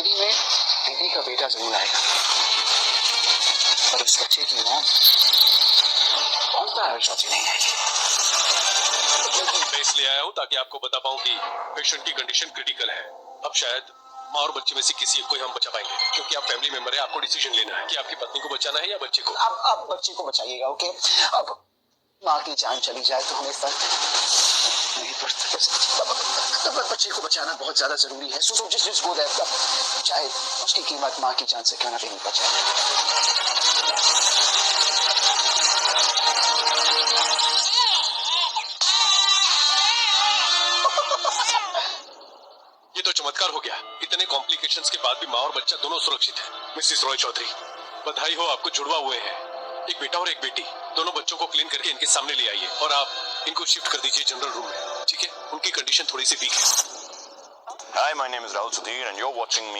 दीदी में दीदी का बेटा जरूर आएगा, पर उस बच्चे की मौत कौन सा है सोची नहीं आएगी। मैं इसलिए आया हूँ ताकि आपको बता पाऊँ कि पेशेंट की कंडीशन क्रिटिकल है। अब शायद माँ और बच्चे में से किसी एक को ही हम बचा पाएंगे, क्योंकि आप फैमिली मेंबर है। आपको डिसीजन लेना है कि आपकी पत्नी को बचाना है या बच्चे को। अब बच्चे को बचाइएगा, ओके। अब माँ की जान चली जाए तो हमें फर्क नहीं पड़ता, बच्चे को बचाना बहुत ज्यादा जरूरी है। सो जिस गो दैट, चाहे उसकी कीमत माँ की जान से क्यों ना देनी पड़ जाए। ये तो चमत्कार हो गया। इतने कॉम्प्लिकेशंस के बाद भी माँ और बच्चा दोनों सुरक्षित है। मिसेस रॉय चौधरी, बधाई हो, आपको जुड़वा हुए हैं, एक बेटा और एक बेटी। दोनों बच्चों को क्लीन करके इनके सामने ले आइए और आप इनको शिफ्ट कर दीजिए जनरल रूम में, ठीक है? उनकी कंडीशन थोड़ी सी वीक है। Hi, my name is Rahul Sudhir and you're watching me